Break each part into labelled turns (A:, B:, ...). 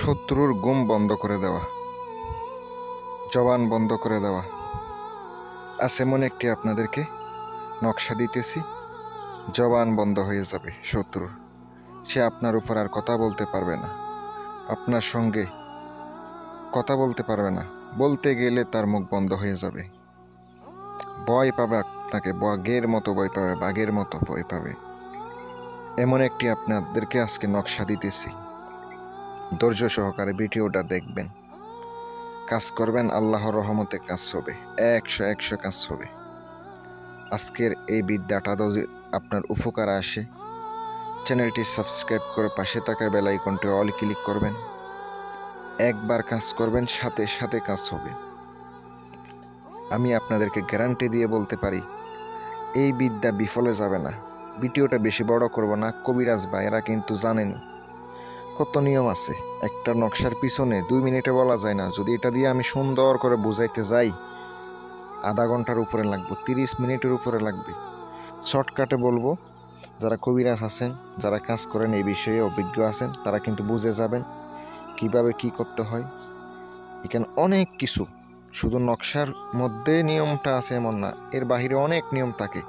A: শত্রুর গুম বন্ধ করে দেওয়া, জবান বন্ধ করে দেওয়া। আজ এমন একটি আপনাদেরকে নকশা দিতেছি, জবান বন্ধ হয়ে যাবে শত্রুর। সে আপনার উপর আর কথা বলতে পারবে না, আপনার সঙ্গে কথা বলতে পারবে না, বলতে গেলে তার মুখ বন্ধ হয়ে যাবে। ভয় পাবে আপনাকে, বাঘের মতো ভয় পাবে, বাঘের মতো ভয় পাবে। এমন একটি আপনাদেরকে আজকে নকশা দিতেছি, ধৈর্য সহকারে ভিডিওটা দেখবেন, কাজ করবেন, আল্লাহর রহমতে কাজ হবে, 100 কাজ হবে। আজকের এই বিদ্যাটা যদি আপনার উপকার আসে, চ্যানেলটি সাবস্ক্রাইব করে পাশে থাকা বেল আইকনটি অল ক্লিক করবেন। একবার কাজ করবেন, সাথে সাথে কাজ হবে। আমি আপনাদেরকে গ্যারান্টি দিয়ে বলতে পারি, এই বিদ্যা বিফলে যাবে না। ভিডিওটা বেশি বড় করব না, কবিরাজ ভাইয়েরা কিন্তু জানেনি কত নিয়ম আছে। একটা নকশার পিছনে 2 মিনিটে বলা যায় না। যদি এটা দিয়ে আমি সুন্দর করে বুঝাইতে যাই, আধা ঘন্টার উপরে লাগবে, 30 মিনিটের উপরে লাগবে। শর্টকাটে বলবো, যারা কবিরাজ আছেন, যারা কাজ করেন, এই বিষয়ে অভিজ্ঞ আছেন, তারা কিন্তু বুঝে যাবেন কিভাবে কি করতে হয়। এখানে অনেক কিছু, শুধু নকশার মধ্যে নিয়মটা আছে এমন না, এর বাহিরে অনেক নিয়ম থাকে।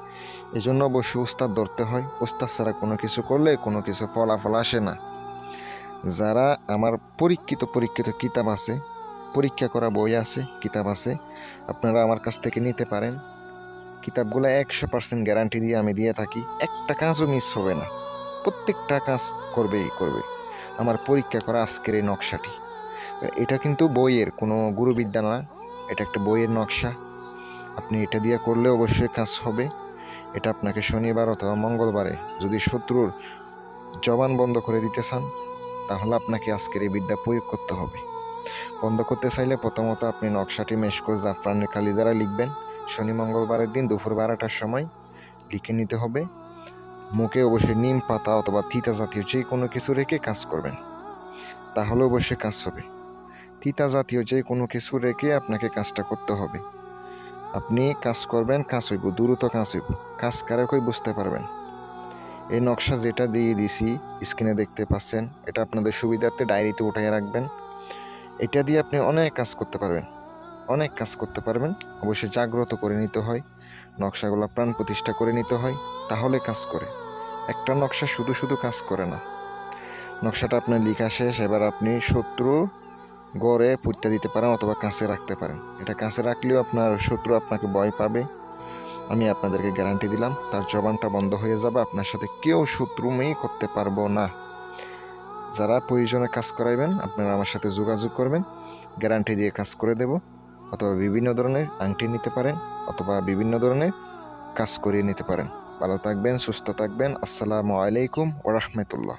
A: এজন্য অবশ্যই উস্তাদ ধরতে হয়। উস্তাদ ছাড়া কোনো কিছু করলে কোনো কিছু ফলাফল আসে না। যারা আমার পরীক্ষিত কিতাব আছে, পরীক্ষা করা বই আছে, কিতাব আছে, আপনারা আমার কাছ থেকে নিতে পারেন। কিতাবগুলো 100% গ্যারান্টি দিয়ে আমি দিয়ে থাকি, একটা কাজও মিস হবে না, প্রত্যেকটা কাজ করবে। আমার পরীক্ষা করা আজকের এই নকশাটি, এটা কিন্তু বইয়ের কোনো গুরুবিদ্যা না, এটা একটা বইয়ের নকশা। আপনি এটা দিয়ে করলে অবশ্যই কাজ হবে। এটা আপনাকে শনিবার অথবা মঙ্গলবারে যদি শত্রুর জবান বন্ধ করে দিতে চান, তাহলে আপনাকে আজকের এই বিদ্যা প্রয়োগ করতে হবে। বন্ধ করতে চাইলে প্রথমত আপনি নকশাটি মেশকো জাফরানের কালি দ্বারা লিখবেন। শনি মঙ্গলবারের দিন দুপুর 12টার সময় লিখে নিতে হবে। মুখে অবশ্যই নিম পাতা অথবা তিতা জাতীয় যে কোনো কিছু রেখে কাজ করবেন, তাহলে অবশ্যই কাজ হবে। তিতা জাতীয় যে কোনো কিছু রেখে আপনাকে কাজটা করতে হবে। আপনি কাজ করবেন, কাজ হইব, দ্রুত কাজ হইব। কাজ কারকই বুঝতে পারবেন। এই নকশা যেটা দিয়ে দিছি স্ক্রিনে দেখতে পাচ্ছেন, এটা আপনাদের সুবিধার্থে ডায়েরিতে উঠাই রাখবেন। এটা দিয়ে আপনি অনেক কাজ করতে পারবেন। অবশ্যই জাগ্রত করে নিতে হয়, নকশাগুলো প্রাণ প্রতিষ্ঠা করে নিতে হয়, তাহলে কাজ করে। একটা নকশা শুধু কাজ করে না। নকশাটা আপনার লেখা শেষ, এবার আপনি শত্রু গড়ে পুঁততে দিতে পারেন অথবা কাছে রাখতে পারেন। এটা কাছে রাখলেও আপনার শত্রু আপনাকে ভয় পাবে। আমি আপনাদেরকে গ্যারান্টি দিলাম, তার জবানটা বন্ধ হয়ে যাবে, আপনার সাথে কেউ শত্রুমি করতে পারবো না। যারা প্রয়োজনে কাজ করাইবেন, আপনারা আমার সাথে যোগাযোগ করবেন, গ্যারান্টি দিয়ে কাজ করে দেব। অথবা বিভিন্ন ধরনের আংটি নিতে পারেন, অথবা বিভিন্ন ধরনের কাজ করিয়ে নিতে পারেন। ভালো থাকবেন, সুস্থ থাকবেন। আসসালামু আলাইকুম ওয়া রাহমাতুল্লাহ।